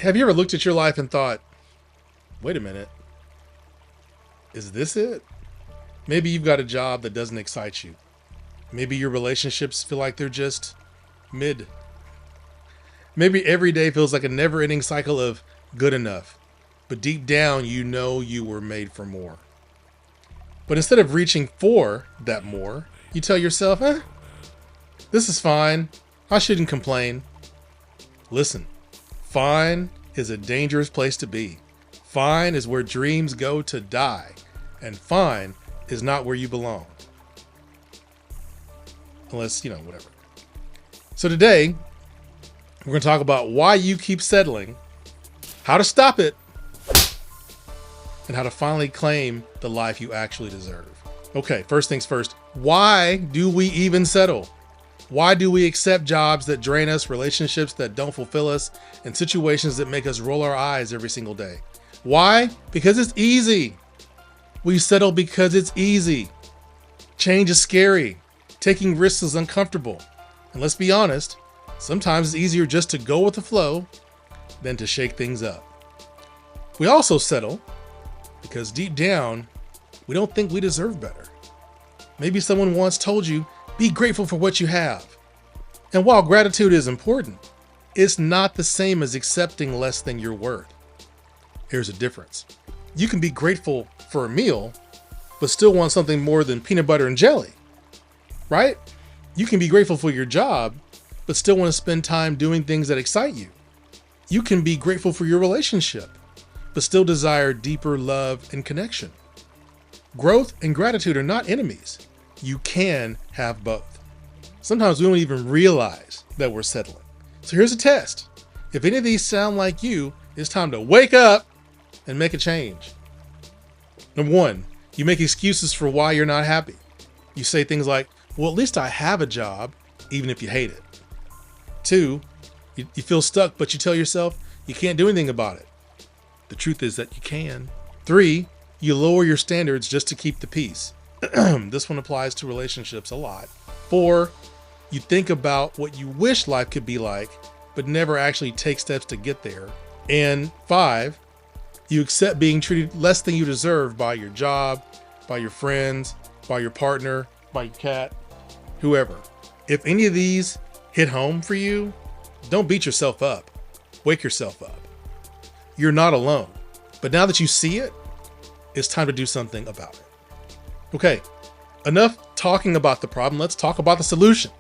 Have you ever looked at your life and thought, wait a minute, is this it? Maybe you've got a job that doesn't excite you. Maybe your relationships feel like they're just mid. Maybe every day feels like a never ending cycle of good enough. But deep down, you know you were made for more. But instead of reaching for that more, you tell yourself, this is fine. I shouldn't complain. Listen, fine is a dangerous place to be. Fine is where dreams go to die. And fine is not where you belong. Unless, whatever. So today, we're going to talk about why you keep settling, how to stop it, and how to finally claim the life you actually deserve. Okay, first things first. Why do we even settle? Why do we accept jobs that drain us, relationships that don't fulfill us, and situations that make us roll our eyes every single day? Why? Because it's easy. We settle because it's easy. Change is scary. Taking risks is uncomfortable. And let's be honest, sometimes it's easier just to go with the flow than to shake things up. We also settle because deep down, we don't think we deserve better. Maybe someone once told you, be grateful for what you have. And while gratitude is important, it's not the same as accepting less than your worth. Here's a difference. You can be grateful for a meal, but still want something more than peanut butter and jelly, right? You can be grateful for your job, but still want to spend time doing things that excite you. You can be grateful for your relationship, but still desire deeper love and connection. Growth and gratitude are not enemies. You can have both. Sometimes we don't even realize that we're settling. So here's a test. If any of these sound like you, it's time to wake up and make a change. Number one, you make excuses for why you're not happy. You say things like, well, at least I have a job, even if you hate it. Two, you feel stuck, but you tell yourself you can't do anything about it. The truth is that you can. Three, you lower your standards just to keep the peace. This one applies to relationships a lot. Four, you think about what you wish life could be like, but never actually take steps to get there. And five, you accept being treated less than you deserve by your job, by your friends, by your partner, by your cat, whoever. If any of these hit home for you, don't beat yourself up. Wake yourself up. You're not alone. But now that you see it, it's time to do something about it. Okay, enough talking about the problem. Let's talk about the solution.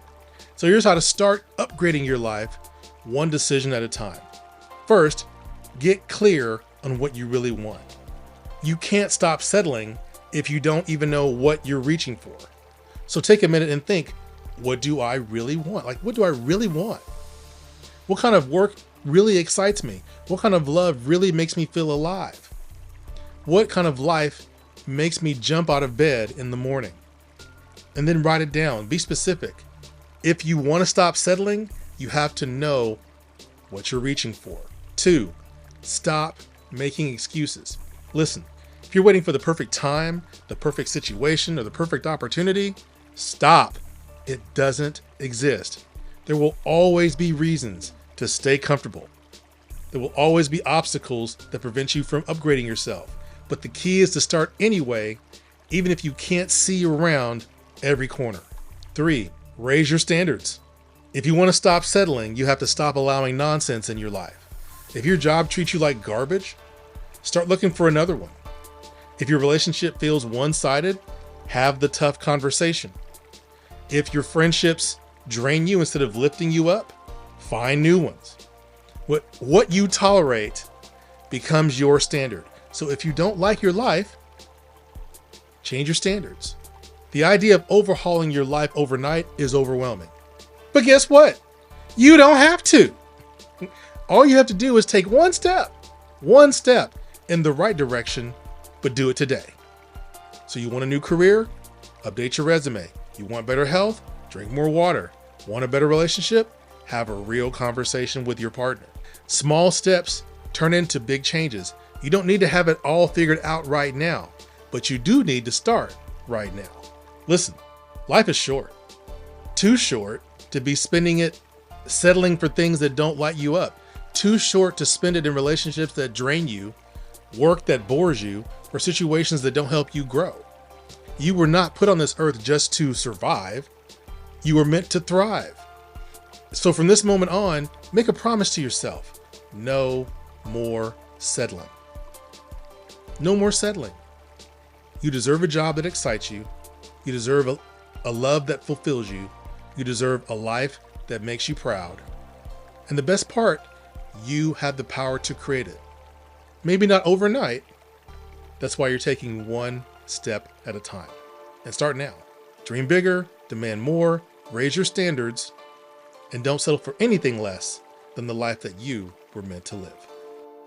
So here's how to start upgrading your life one decision at a time. First, get clear on what you really want. You can't stop settling if you don't even know what you're reaching for. So take a minute and think, what do I really want? Like, what do I really want? What kind of work really excites me? What kind of love really makes me feel alive? What kind of life makes me jump out of bed in the morning? And then write it down. Be specific. If you want to stop settling, you have to know what you're reaching for. Two, stop making excuses. Listen, if you're waiting for the perfect time, the perfect situation, or the perfect opportunity, stop. It doesn't exist. There will always be reasons to stay comfortable. There will always be obstacles that prevent you from upgrading yourself. But the key is to start anyway, even if you can't see around every corner. Three, raise your standards. If you want to stop settling, you have to stop allowing nonsense in your life. If your job treats you like garbage, start looking for another one. If your relationship feels one-sided, have the tough conversation. If your friendships drain you instead of lifting you up, find new ones. What you tolerate becomes your standard. So if you don't like your life, change your standards. The idea of overhauling your life overnight is overwhelming. But guess what? You don't have to. All you have to do is take one step in the right direction, but do it today. So you want a new career? Update your resume. You want better health? Drink more water. Want a better relationship? Have a real conversation with your partner. Small steps turn into big changes. You don't need to have it all figured out right now, but you do need to start right now. Listen, life is short. Too short to be spending it settling for things that don't light you up. too short to spend it in relationships that drain you, work that bores you, or situations that don't help you grow. You were not put on this earth just to survive. You were meant to thrive. So from this moment on, make a promise to yourself. No more settling. No more settling. You deserve a job that excites you. You deserve a love that fulfills you. You deserve a life that makes you proud. And the best part, you have the power to create it. Maybe not overnight. That's why you're taking one step at a time. And start now. Dream bigger, demand more, raise your standards, and don't settle for anything less than the life that you were meant to live.